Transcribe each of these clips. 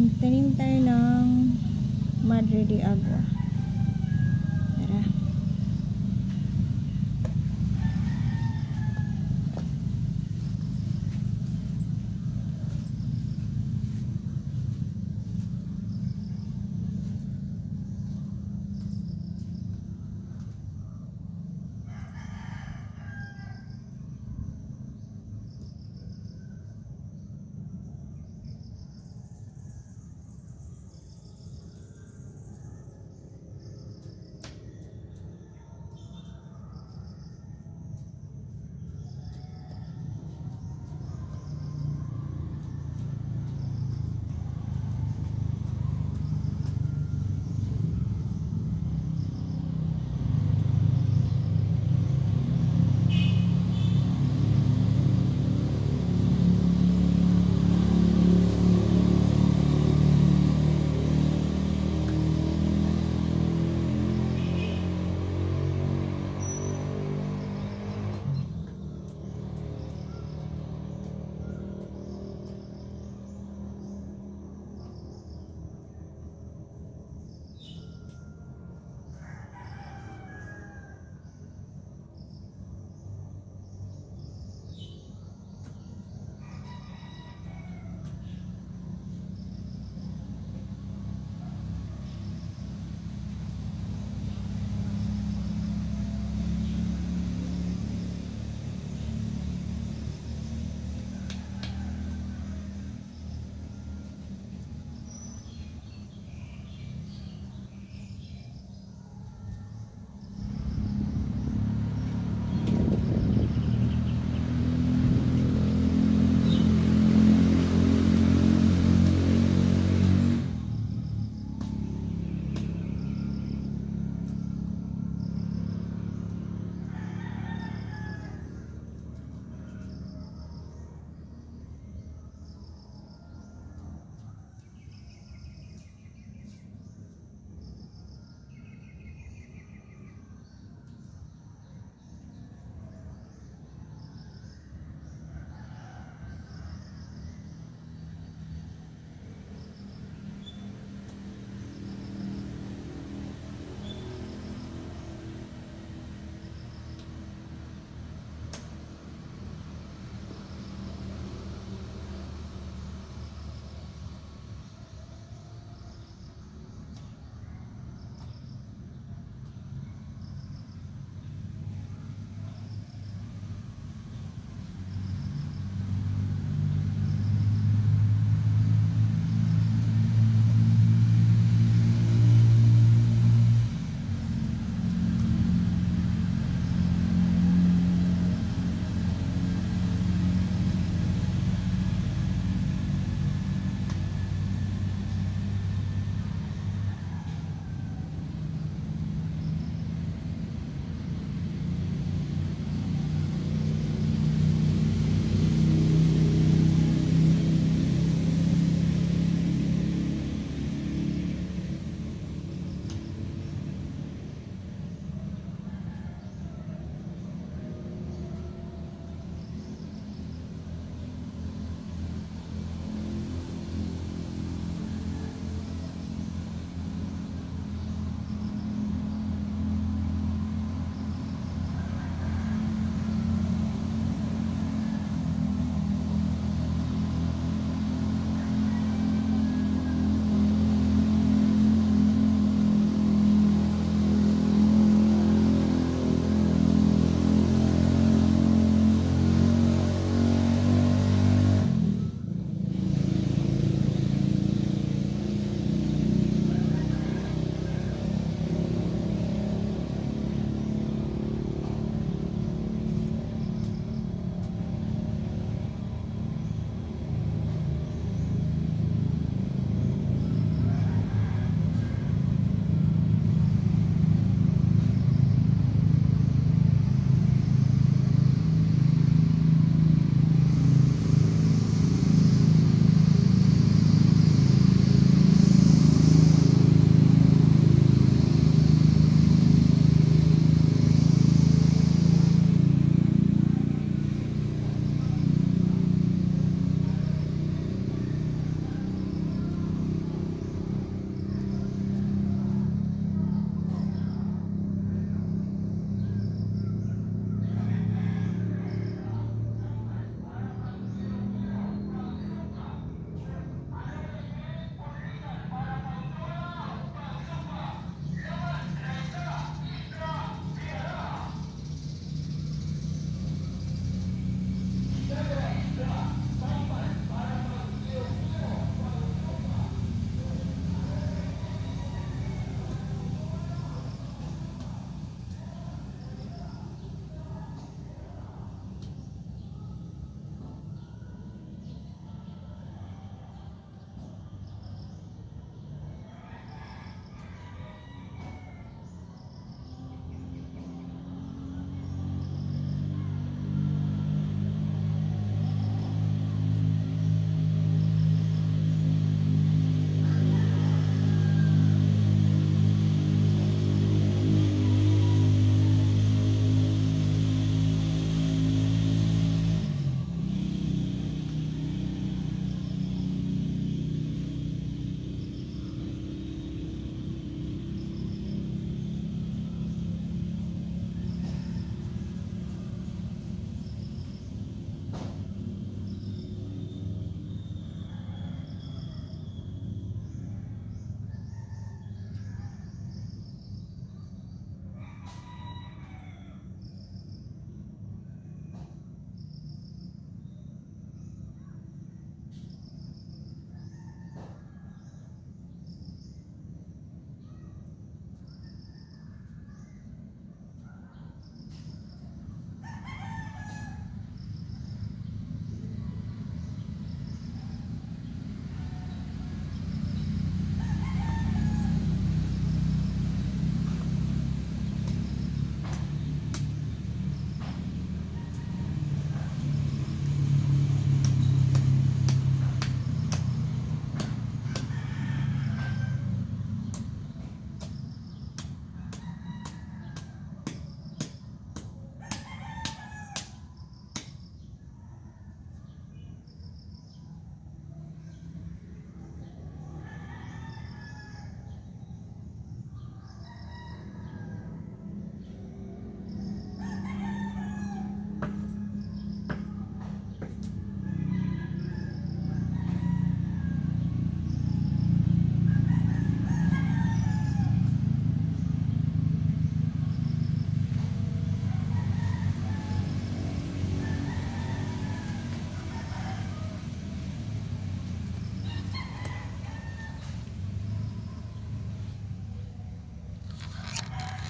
Tanim tayo ng Madre de Agua. Tara.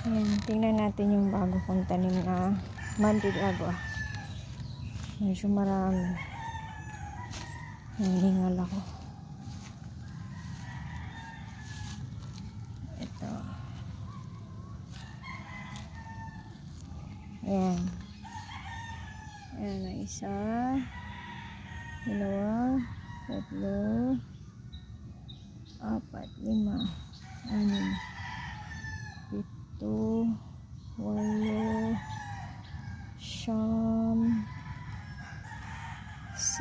Ayan, tingnan natin yung bago kong tanim na Madrid Agua. Medyo marami. Nahingal ako. Ito. Ayan. Ayan na isa. Dalawa. Tatlo. 4, 5, 6, 7,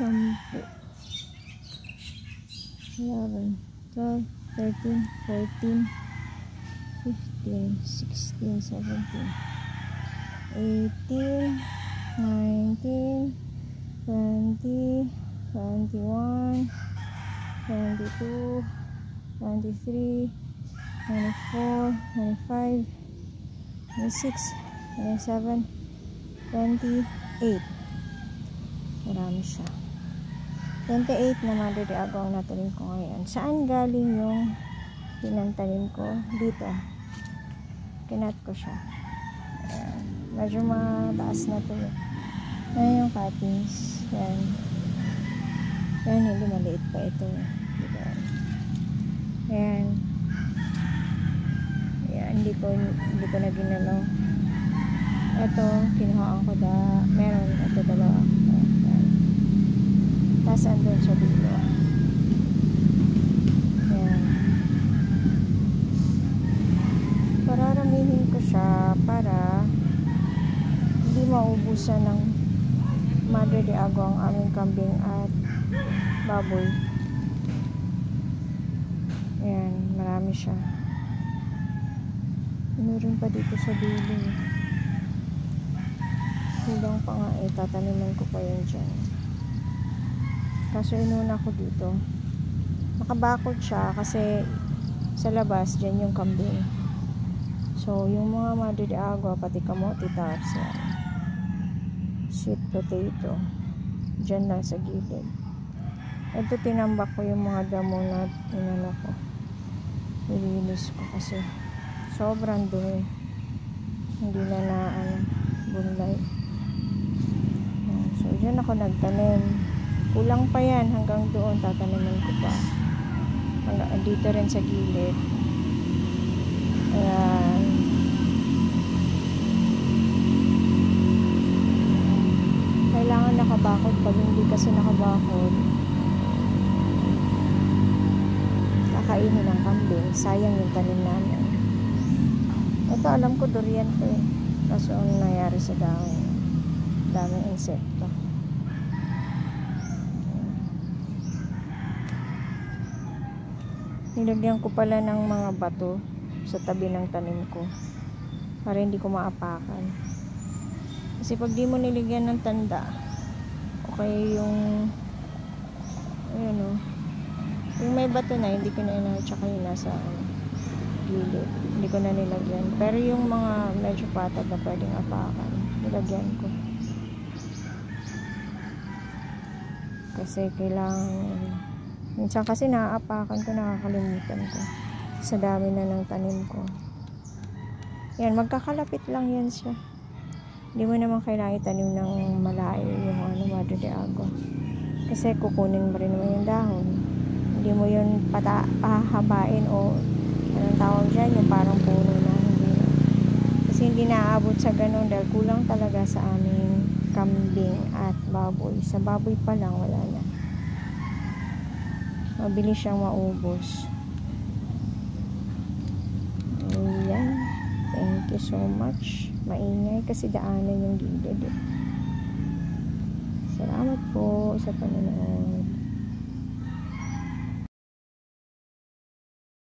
8, 9, 10, 11, 12, 13, 14, 15, 16, 17, 18, 19, 20, 21, 22, 23, 24, 25, 26, 27, 28. Marami siya. 28 na Madre de Agua ang natanim ko ngayon. Saan galing yung pinantanim ko? Dito. Kinat ko siya. Ayan. Medyo mataas na to. Ayan yung cuttings. Ayan. Ayan, hindi maliit pa ito. Diba? Ayan. Ayan, hindi ko na ginalaw. Ito, kinuhaan ko meron. Ito, dalawa. Ayan. Tapos andun siya dito. Ayan. Pararamihin ko siya para hindi maubusan ng Madre de Agua ang aming kambing at baboy. Ayan, marami siya. Meron pa dito sa dulo. Kulang pa nga tataniman ko pa yun dyan. Kaso inuna ko dito. Nakabakod siya kasi sa labas dyan yung kambing. So yung mga Madre de Agua pati kamote tops yan. Sweet potato dyan lang sa gilid. Ito tinambak ko yung mga damo na inano ko. Nilinis ko kasi sobrang dumi. Hindi na bunlay. So dyan ako nagtanim. Kulang pa yan hanggang doon tataniman ko pa. Hanggang dito rin sa gilid. Ayan. Kailangan nakabakod. Pag hindi kasi nakabakod, kakainin ng kambing. Sayang yung tanim namin. Ito alam ko durian to eh. Kaso ano nangyari sa dahon? Daming insekto. Nilagyan ko pala ng mga bato sa tabi ng tanim ko para hindi ko maapakan. Kasi pag di mo nilagyan ng tanda, okay yung ayun o, yung may bato na hindi ko na inahal, tsaka yung nasa gilid hindi ko na nilagyan. Pero yung mga medyo patag na pwedeng apakan, nilagyan ko kasi kailangan. Minsan kasi naaapakan ko, nakakalimutan ko sa dami na ng tanim ko. Yan, magkakalapit lang yan siya. Hindi mo naman kailangan itanim ng malayo yung Madre de Agua kasi kukunin mo rin naman yung dahon. Hindi mo yun pahabain o anong tawag dyan, yung parang puno na. Hindi. Kasi hindi naaabot sa ganun dahil kulang talaga sa aming kambing at baboy. Sa baboy pa lang wala na. Mabilis siyang maubos. Ayan. Thank you so much. Maingay kasi daanan yung gilid. Salamat po sa panonood.